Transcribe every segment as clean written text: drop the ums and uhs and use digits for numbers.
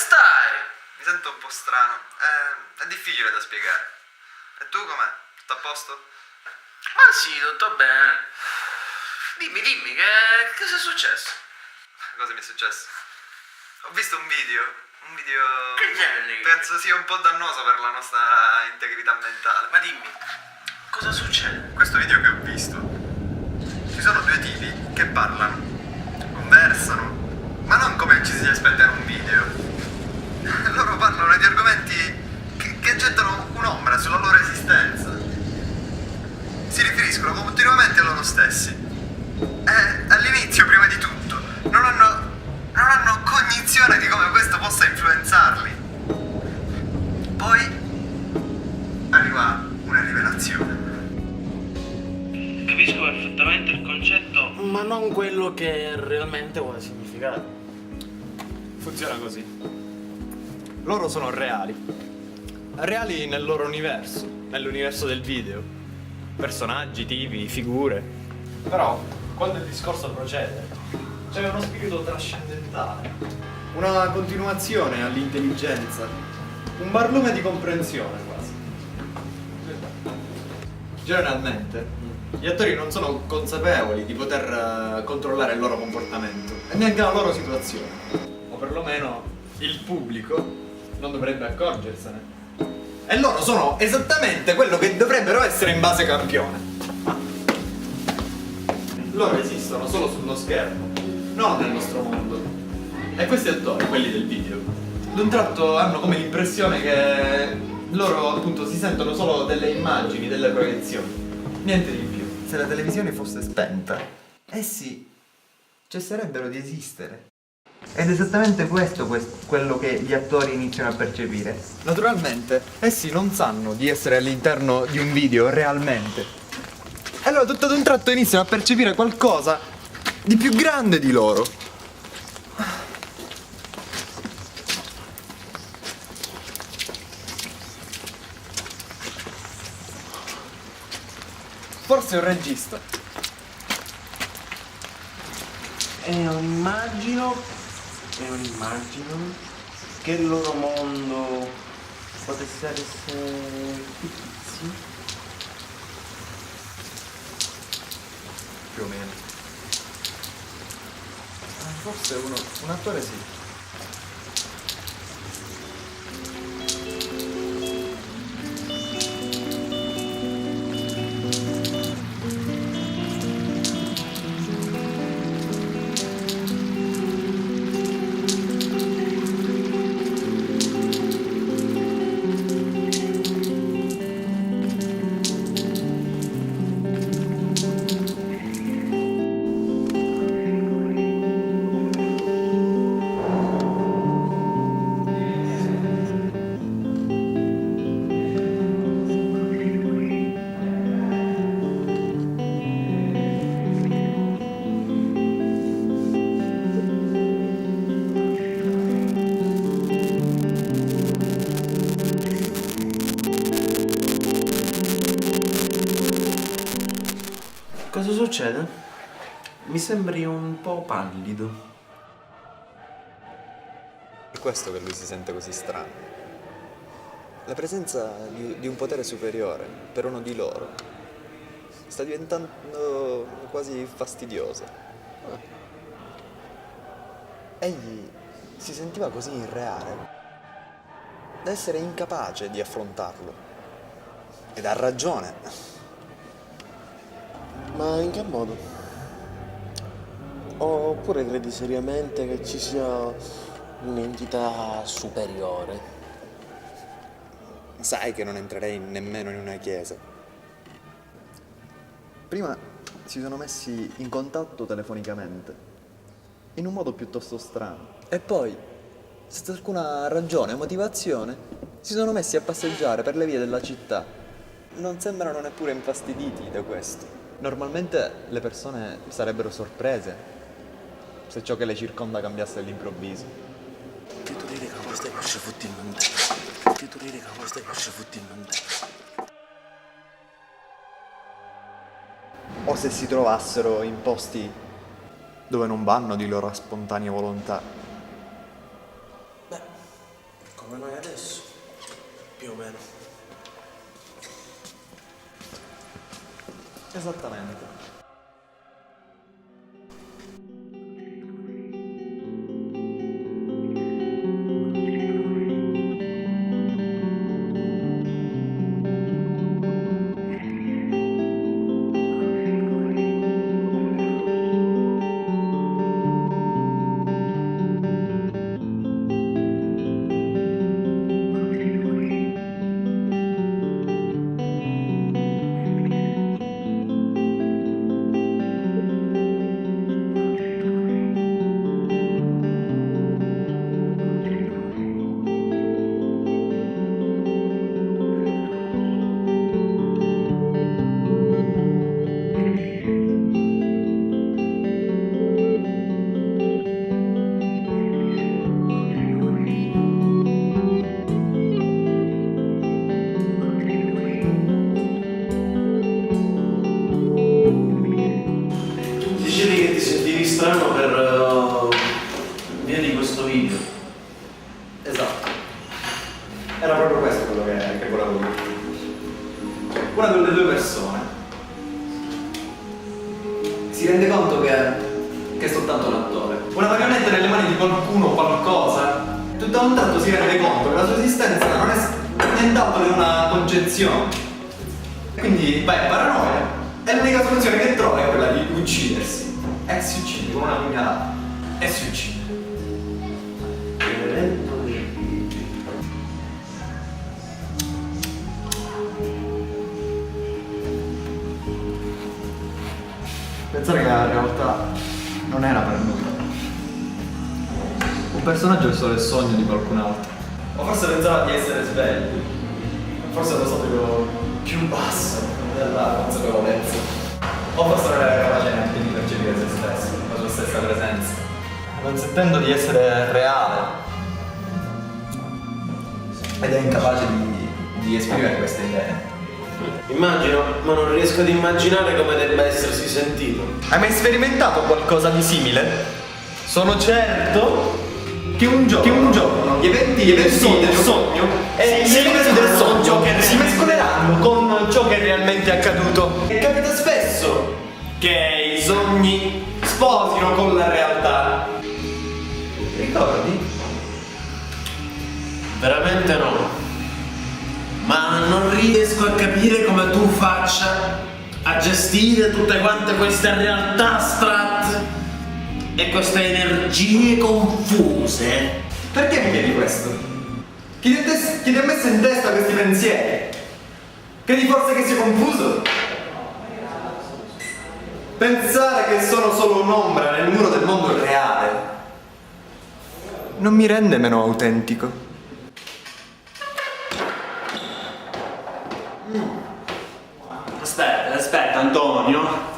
stai? Mi sento un po' strano. È difficile da spiegare. E tu com'è? Tutto a posto? Ah sì, tutto bene. Dimmi, che cosa è successo? Cosa mi è successo? Ho visto un video. Che genere di video? Penso sia un po' dannoso per la nostra integrità mentale. Ma dimmi, cosa succede? Questo video che ho visto, ci sono due tipi che parlano, conversano, ma non come ci si aspetta in un video. Loro parlano di argomenti che gettano un'ombra sulla loro esistenza. Si riferiscono continuamente a loro stessi. E all'inizio, prima di tutto, non hanno cognizione di come questo possa influenzarli. Poi arriva una rivelazione. Capisco perfettamente il concetto, ma non quello che realmente vuole significare. Funziona così. Loro sono reali. Reali nel loro universo, nell'universo del video. Personaggi, tipi, figure. Però, quando il discorso procede, c'è uno spirito trascendentale. Una continuazione all'intelligenza. Un barlume di comprensione quasi. Generalmente, gli attori non sono consapevoli di poter controllare il loro comportamento e neanche la loro situazione. O perlomeno il pubblico non dovrebbe accorgersene. E loro sono esattamente quello che dovrebbero essere in base campione. Loro esistono solo sullo schermo, non nel nostro mondo. E questi attori, quelli del video, d'un tratto hanno come l'impressione che loro appunto si sentono solo delle immagini, delle proiezioni. Niente di più. Se la televisione fosse spenta, essi cesserebbero di esistere. Ed è esattamente questo quello che gli attori iniziano a percepire. Naturalmente, essi non sanno di essere all'interno di un video realmente. E allora tutto ad un tratto iniziano a percepire qualcosa di più grande di loro. Forse è un regista. È un'immagino che il loro mondo potesse essere fittizio. Più o meno. Forse un attore sì. Cosa succede? Mi sembri un po' pallido. È questo che lui si sente così strano. La presenza di un potere superiore per uno di loro sta diventando quasi fastidiosa. Egli si sentiva così irreale da essere incapace di affrontarlo. Ed ha ragione. Ma in che modo? Oppure credi seriamente che ci sia un'entità superiore? Sai che non entrerei nemmeno in una chiesa. Prima si sono messi in contatto telefonicamente, in un modo piuttosto strano. E poi, senza alcuna ragione o motivazione, si sono messi a passeggiare per le vie della città. Non sembrano neppure infastiditi da questo. Normalmente le persone sarebbero sorprese se ciò che le circonda cambiasse all'improvviso. O se si trovassero in posti dove non vanno di loro spontanea volontà. Esattamente. Dicevi che ti sentivi strano per via di questo video. Esatto. Era proprio questo quello che volevo dire. Una delle due persone si rende conto che è soltanto un attore. Una marionetta nelle mani di qualcuno o qualcosa, tutto a un tratto si rende conto che la sua esistenza non è nient'altro che una concezione. Quindi vai in paranoia e l'unica soluzione che trova è quella di uccidersi. E si uccide con una pugnalata. E si uccide. Pensare che la realtà non era per lui. Un personaggio è solo il sogno di qualcun altro. O forse pensava di essere sveglio. Forse lo stato più basso della consapevolezza. O forse non era capace neanche di percepire se stesso, la sua stessa presenza. Non sentendo di essere reale. Ed è incapace di esprimere queste idee. Immagino, ma non riesco ad immaginare come debba essersi sentito. Hai mai sperimentato qualcosa di simile? Sono certo che un giorno gli eventi del sogno e gli eventi del sogno si mescoleranno con ciò che è realmente accaduto. E capita spesso che i sogni sposino con la realtà. Ricordi? Veramente no. Ma non riesco a capire come tu faccia a gestire tutte quante queste realtà astratte e queste energie confuse. Perché mi chiedi questo? Chi ti ha messo in testa questi pensieri? Credi forse che sia confuso? Pensare che sono solo un'ombra nel muro del mondo reale non mi rende meno autentico. Aspetta Antonio.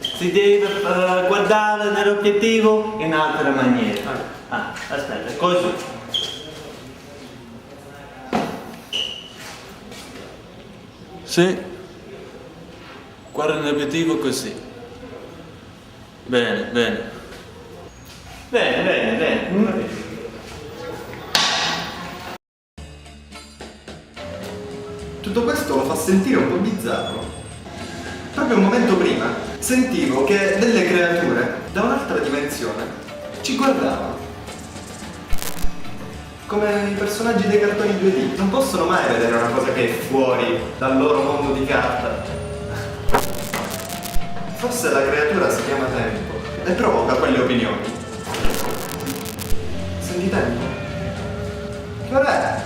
Si deve guardare nell'obiettivo in altra maniera. Aspetta, così. Sì. Guarda nell'obiettivo così. Bene. Bene. Tutto questo lo fa sentire un po' bizzarro. Proprio un momento prima sentivo che delle creature da un'altra dimensione ci guardavano. Come i personaggi dei cartoni 2D, non possono mai vedere una cosa che è fuori dal loro mondo di carta. Forse la creatura si chiama tempo e provoca quelle opinioni. Senti tempo? Che ora è?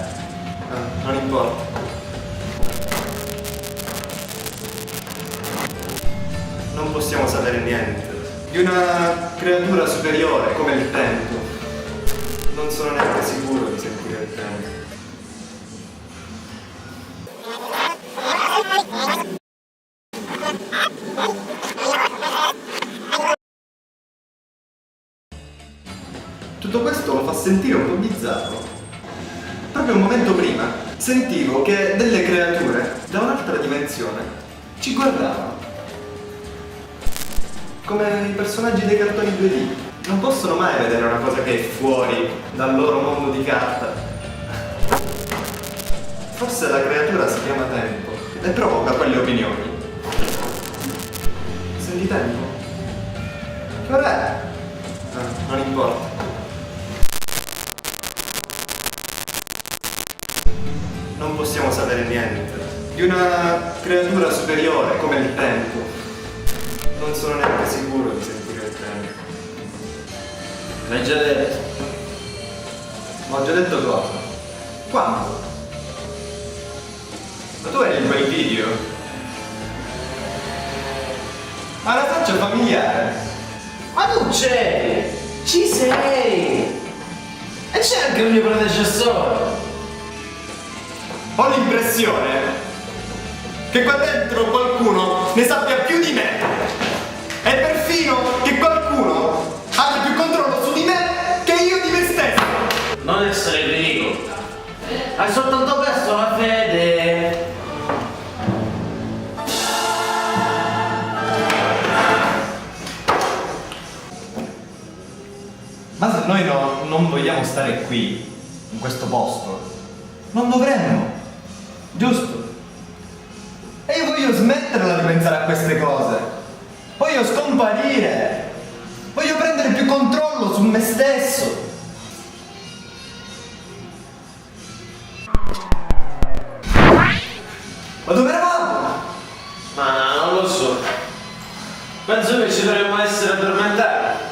Non importa. Non possiamo sapere niente di una creatura superiore come il tempo. Non sono neanche sicuro di sentire il tempo. Tutto questo lo fa sentire un po' bizzarro. Proprio un momento prima sentivo che delle creature da un'altra dimensione ci guardavano. Come i personaggi dei cartoni 2D, non possono mai vedere una cosa che è fuori dal loro mondo di carta. Forse la creatura si chiama tempo e provoca quelle opinioni. di tempo? Che ora è? Non importa. Non possiamo sapere niente di una creatura superiore come il tempo. Non sono neanche sicuro di sentire il tempo. L'hai già detto. Ma ho già detto cosa? Quando? Ma tu eri in quel video? Ha una faccia familiare. Ma tu c'eri! Ci sei! E c'è anche il mio predecessore! Ho l'impressione che qua dentro qualcuno ne sappia più di me. E perfino che qualcuno abbia più controllo su di me che io di me stesso. Non essere ridicolo! Hai soltanto perso la fede! Ma se noi non vogliamo stare qui, in questo posto, non dovremmo, giusto? E io voglio smetterla di pensare a queste cose. Voglio scomparire. Voglio prendere più controllo su me stesso. Ma dove eravamo? Ma non lo so. Penso che ci dovremmo essere addormentati.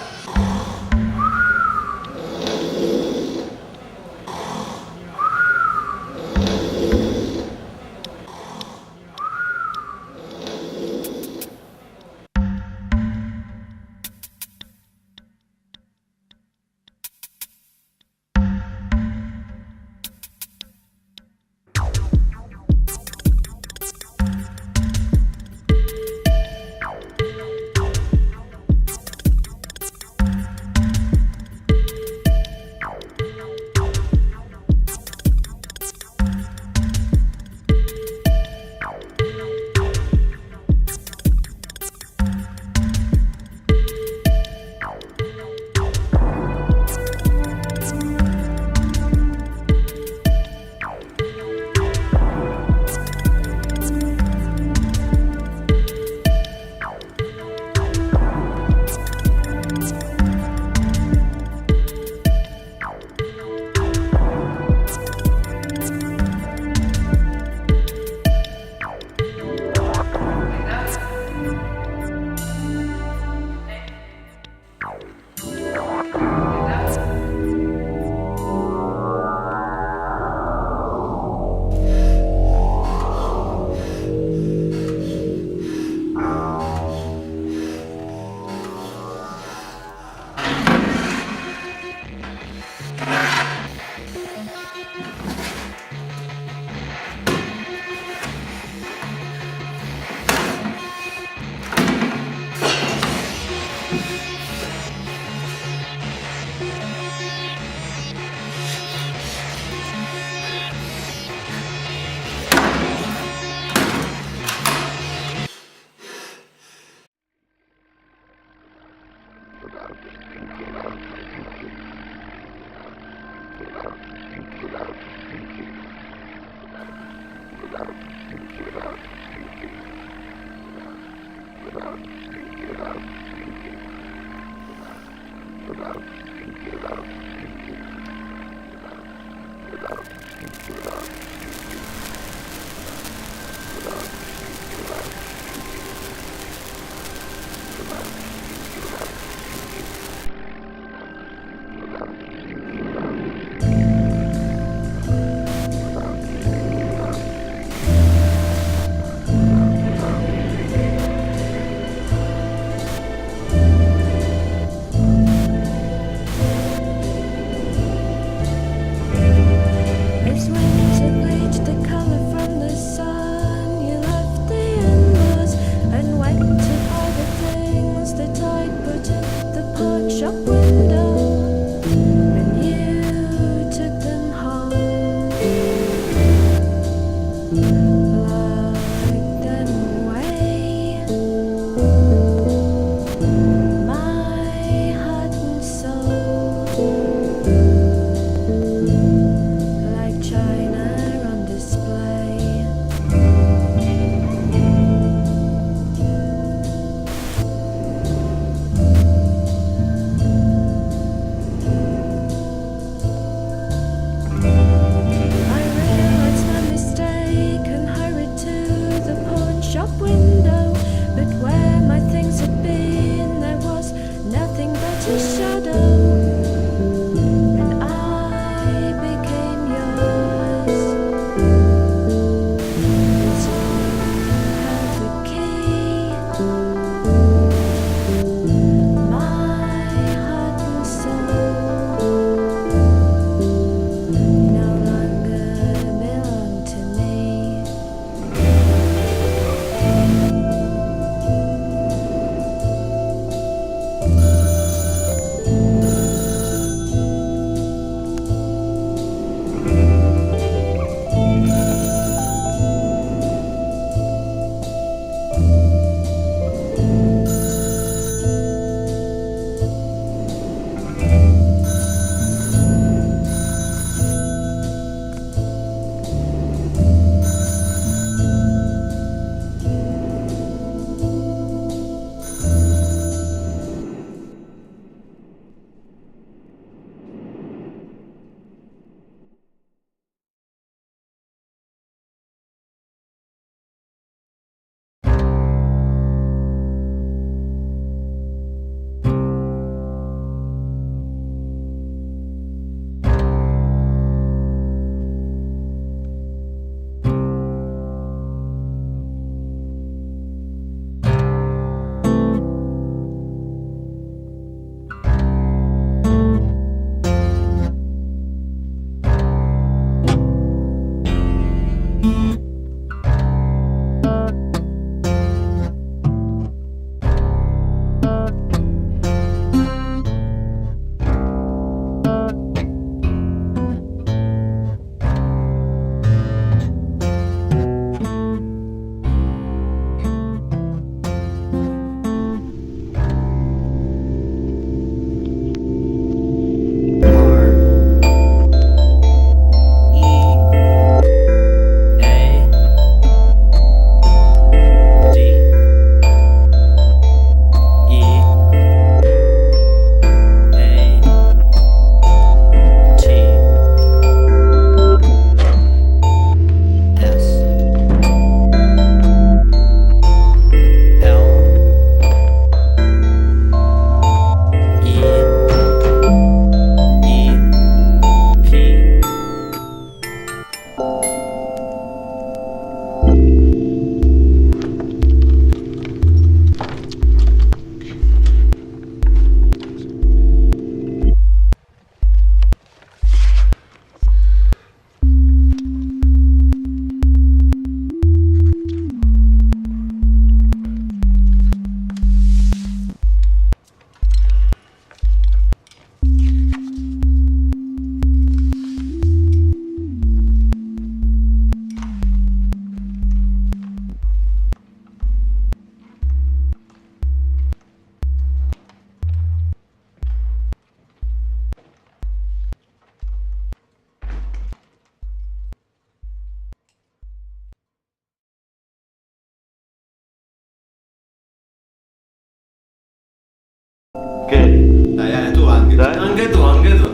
Dai, tu anche. Dai, anche tu, anche tu.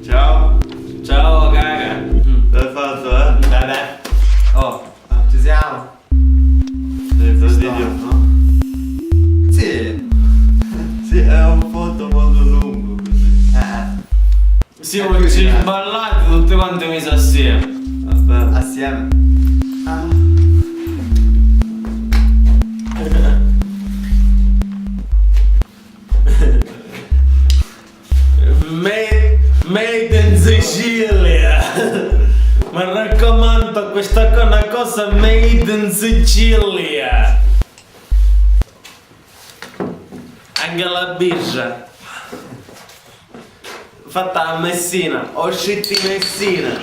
Ciao. Ciao, caga. L'hai fatto, eh? Beh. Oh, ci siamo. Questo video, no? Sì. Sì, è un foto molto lungo così. Siamo cimballati tutti quanti messi assieme. Vabbè, assieme. Made in Sicilia. Mi raccomando, questa è una cosa made in Sicilia. Anche la birra fatta a Messina, o scitti Messina.